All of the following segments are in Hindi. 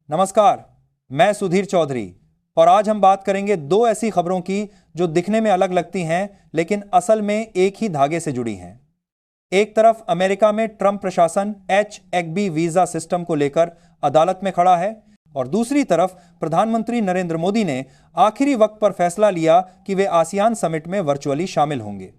नमस्कार, मैं सुधीर चौधरी और आज हम बात करेंगे दो ऐसी खबरों की जो दिखने में अलग लगती हैं लेकिन असल में एक ही धागे से जुड़ी हैं। एक तरफ अमेरिका में ट्रंप प्रशासन H-1B वीजा सिस्टम को लेकर अदालत में खड़ा है और दूसरी तरफ प्रधानमंत्री नरेंद्र मोदी ने आखिरी वक्त पर फैसला लिया कि वे आसियान समिट में वर्चुअली शामिल होंगे।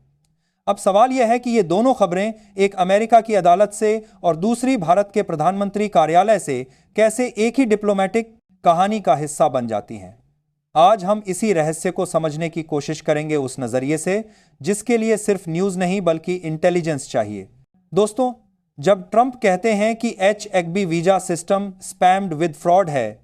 अब सवाल यह है कि ये दोनों खबरें एक अमेरिका की अदालत से और दूसरी भारत के प्रधानमंत्री कार्यालय से कैसे एक ही डिप्लोमेटिक कहानी का हिस्सा बन जाती हैं। आज हम इसी रहस्य को समझने की कोशिश करेंगे उस नजरिए से जिसके लिए सिर्फ न्यूज नहीं बल्कि इंटेलिजेंस चाहिए। दोस्तों, जब ट्रंप कहते हैं कि H-1B visa system spammed with fraud है,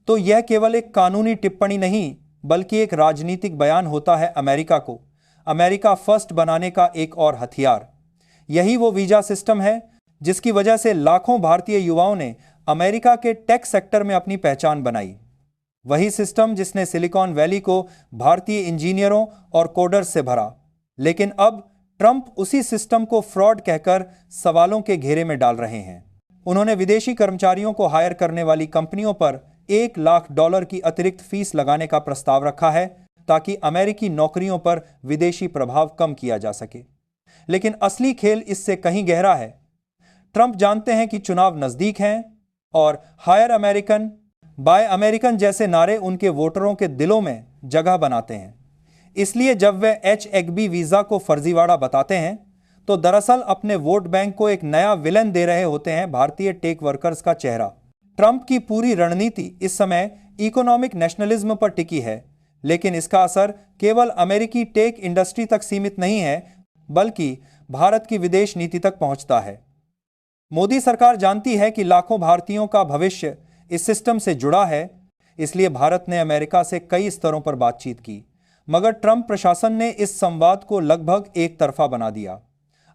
तो यह केवल एक कानूनी टिप्पणी नहीं बल्कि एक राजनीतिक बयान होता है अमेरिका को अमेरिका फर्स्ट बनाने का एक और हथियार। यही वो वीजा सिस्टम है जिसकी वजह से लाखों भारतीय युवाओं ने अमेरिका के टेक सेक्टर में अपनी पहचान बनाई। वही सिस्टम जिसने सिलिकॉन वैली को भारतीय इंजीनियरों और कोडर्स से भरा। लेकिन अब ट्रंप उसी सिस्टम को फ्रॉड कहकर सवालों के घेरे में डाल रहे हैं। उन्होंने विदेशी कर्मचारियों को हायर करने वाली कंपनियों पर $1 लाख की अतिरिक्त फीस लगाने का प्रस्ताव रखा है ताकि अमेरिकी नौकरियों पर विदेशी प्रभाव कम किया जा सके। लेकिन असली खेल इससे कहीं गहरा है। ट्रंप जानते हैं कि चुनाव नजदीक हैं और हायर अमेरिकन, बाय अमेरिकन जैसे नारे उनके वोटरों के दिलों में जगह बनाते हैं। इसलिए जब वे H-1B वीजा को फर्जीवाड़ा बताते हैं तो दरअसल अपने वोट बैंक को एक नया विलन दे रहे होते हैं भारतीय टेक वर्कर्स का चेहरा। ट्रंप की पूरी रणनीति इस समय इकोनॉमिक नेशनलिज्म पर टिकी है, लेकिन इसका असर केवल अमेरिकी टेक इंडस्ट्री तक सीमित नहीं है बल्कि भारत की विदेश नीति तक पहुंचता है। मोदी सरकार जानती है कि लाखों भारतीयों का भविष्य इस सिस्टम से जुड़ा है, इसलिए भारत ने अमेरिका से कई स्तरों पर बातचीत की, मगर ट्रंप प्रशासन ने इस संवाद को लगभग एक तरफा बना दिया।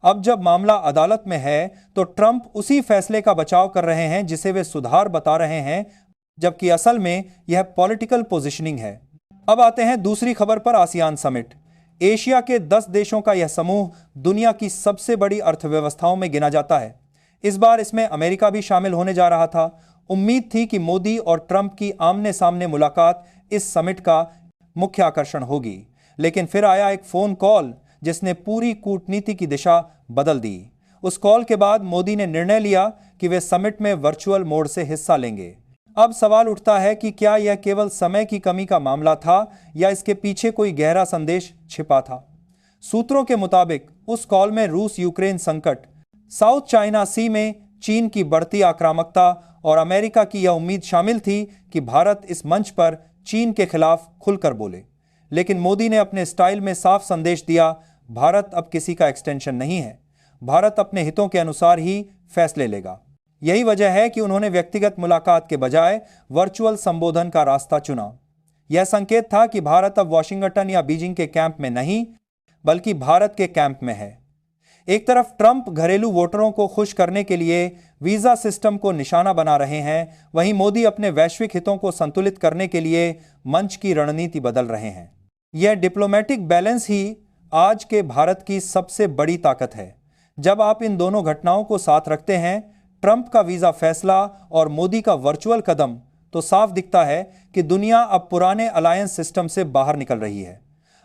अब जब मामला अदालत में है तो ट्रंप उसी फैसले का बचाव कर रहे हैं जिसे वे सुधार बता रहे हैं, जबकि असल में यह पॉलिटिकल पोजिशनिंग है। अब आते हैं दूसरी खबर पर, आसियान समिट। एशिया के 10 देशों का यह समूह दुनिया की सबसे बड़ी अर्थव्यवस्थाओं में गिना जाता है। इस बार इसमें अमेरिका भी शामिल होने जा रहा था। उम्मीद थी कि मोदी और ट्रंप की आमने सामने मुलाकात इस समिट का मुख्य आकर्षण होगी, लेकिन फिर आया एक फोन कॉल जिसने पूरी कूटनीति की दिशा बदल दी। उस कॉल के बाद मोदी ने निर्णय लिया कि वे समिट में वर्चुअल मोड से हिस्सा लेंगे। अब सवाल उठता है कि क्या यह केवल समय की कमी का मामला था या इसके पीछे कोई गहरा संदेश छिपा था। सूत्रों के मुताबिक उस कॉल में रूस यूक्रेन संकट, साउथ चाइना सी में चीन की बढ़ती आक्रामकता और अमेरिका की यह उम्मीद शामिल थी कि भारत इस मंच पर चीन के खिलाफ खुलकर बोले। लेकिन मोदी ने अपने स्टाइल में साफ संदेश दिया, भारत अब किसी का एक्सटेंशन नहीं है, भारत अपने हितों के अनुसार ही फैसले लेगा। यही वजह है कि उन्होंने व्यक्तिगत मुलाकात के बजाय वर्चुअल संबोधन का रास्ता चुना। यह संकेत था कि भारत अब वॉशिंगटन या बीजिंग के कैंप में नहीं बल्कि भारत के कैंप में है। एक तरफ ट्रंप घरेलू वोटरों को खुश करने के लिए वीजा सिस्टम को निशाना बना रहे हैं, वहीं मोदी अपने वैश्विक हितों को संतुलित करने के लिए मंच की रणनीति बदल रहे हैं। यह डिप्लोमेटिक बैलेंस ही आज के भारत की सबसे बड़ी ताकत है। जब आप इन दोनों घटनाओं को साथ रखते हैं, ट्रंप का वीजा फैसला और मोदी का वर्चुअल कदम, तो साफ दिखता है कि दुनिया अब पुराने अलायंस सिस्टम से बाहर निकल रही है।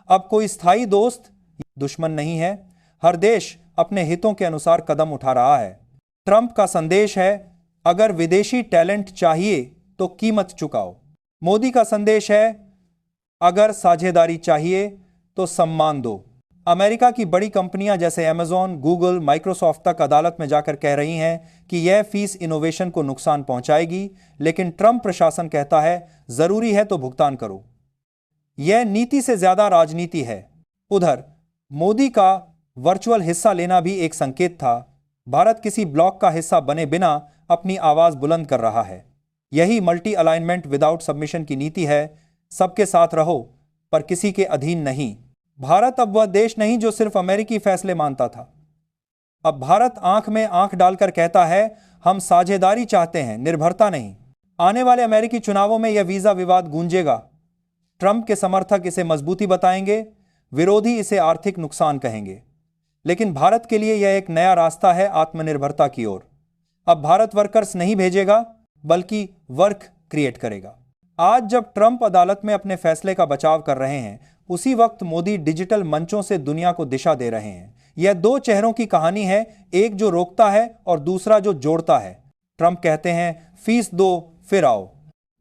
अब कोई स्थायी दोस्त दुश्मन नहीं है, हर देश अपने हितों के अनुसार कदम उठा रहा है। ट्रंप का संदेश है, अगर विदेशी टैलेंट चाहिए तो कीमत चुकाओ। मोदी का संदेश है, अगर साझेदारी चाहिए तो सम्मान दो। अमेरिका की बड़ी कंपनियां जैसे अमेजॉन, गूगल, माइक्रोसॉफ्ट तक अदालत में जाकर कह रही हैं कि यह फीस इनोवेशन को नुकसान पहुंचाएगी, लेकिन ट्रंप प्रशासन कहता है जरूरी है तो भुगतान करो। यह नीति से ज्यादा राजनीति है। उधर मोदी का वर्चुअल हिस्सा लेना भी एक संकेत था। भारत किसी ब्लॉक का हिस्सा बने बिना अपनी आवाज बुलंद कर रहा है। यही मल्टी अलाइनमेंट विदाउट सबमिशन की नीति है, सबके साथ रहो पर किसी के अधीन नहीं। भारत अब वह देश नहीं जो सिर्फ अमेरिकी फैसले मानता था। अब भारत आंख में आंख डालकर कहता है, हम साझेदारी चाहते हैं, निर्भरता नहीं। आने वाले अमेरिकी चुनावों में यह वीजा विवाद गूंजेगा। ट्रंप के समर्थक इसे मजबूती बताएंगे, विरोधी इसे आर्थिक नुकसान कहेंगे। लेकिन भारत के लिए यह एक नया रास्ता है आत्मनिर्भरता की ओर। अब भारत वर्कर्स नहीं भेजेगा बल्कि वर्क क्रिएट करेगा। आज जब ट्रंप अदालत में अपने फैसले का बचाव कर रहे हैं, उसी वक्त मोदी डिजिटल मंचों से दुनिया को दिशा दे रहे हैं। यह दो चेहरों की कहानी है, एक जो रोकता है और दूसरा जो जोड़ता है। ट्रंप कहते हैं फीस दो फिर आओ,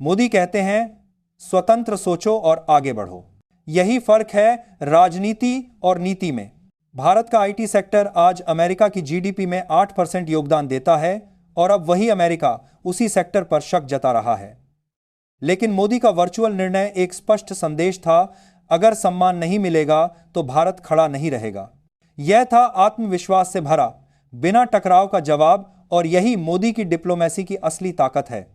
मोदी कहते हैं स्वतंत्र सोचो और आगे बढ़ो। यही फर्क है राजनीति और नीति में। भारत का आईटी सेक्टर आज अमेरिका की जीडीपी में 8% योगदान देता है और अब वही अमेरिका उसी सेक्टर पर शक जता रहा है। लेकिन मोदी का वर्चुअल निर्णय एक स्पष्ट संदेश था, अगर सम्मान नहीं मिलेगा तो भारत खड़ा नहीं रहेगा। यह था आत्मविश्वास से भरा, बिना टकराव का जवाब, और यही मोदी की डिप्लोमेसी की असली ताकत है।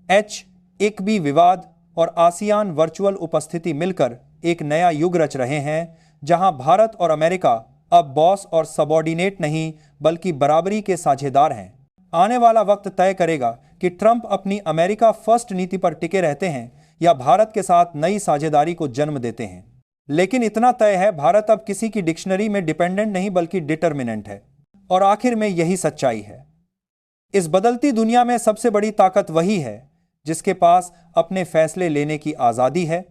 H-1B विवाद और आसियान वर्चुअल उपस्थिति मिलकर एक नया युग रच रहे हैं, जहां भारत और अमेरिका अब बॉस और सबॉर्डिनेट नहीं बल्कि बराबरी के साझेदार हैं। आने वाला वक्त तय करेगा कि ट्रंप अपनी अमेरिका फर्स्ट नीति पर टिके रहते हैं या भारत के साथ नई साझेदारी को जन्म देते हैं। लेकिन इतना तय है, भारत अब किसी की डिक्शनरी में डिपेंडेंट नहीं बल्कि डिटर्मिनेंट है। और आखिर में यही सच्चाई है। इस बदलती दुनिया में सबसे बड़ी ताकत वही है जिसके पास अपने फैसले लेने की आजादी है,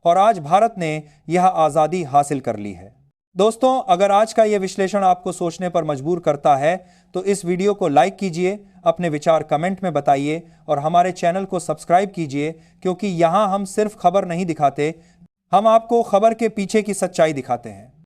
और आज भारत ने यह आजादी हासिल कर ली है। दोस्तों, अगर आज का यह विश्लेषण आपको सोचने पर मजबूर करता है तो इस वीडियो को लाइक कीजिए, अपने विचार कमेंट में बताइए और हमारे चैनल को सब्सक्राइब कीजिए, क्योंकि यहां हम सिर्फ खबर नहीं दिखाते, हम आपको खबर के पीछे की सच्चाई दिखाते हैं।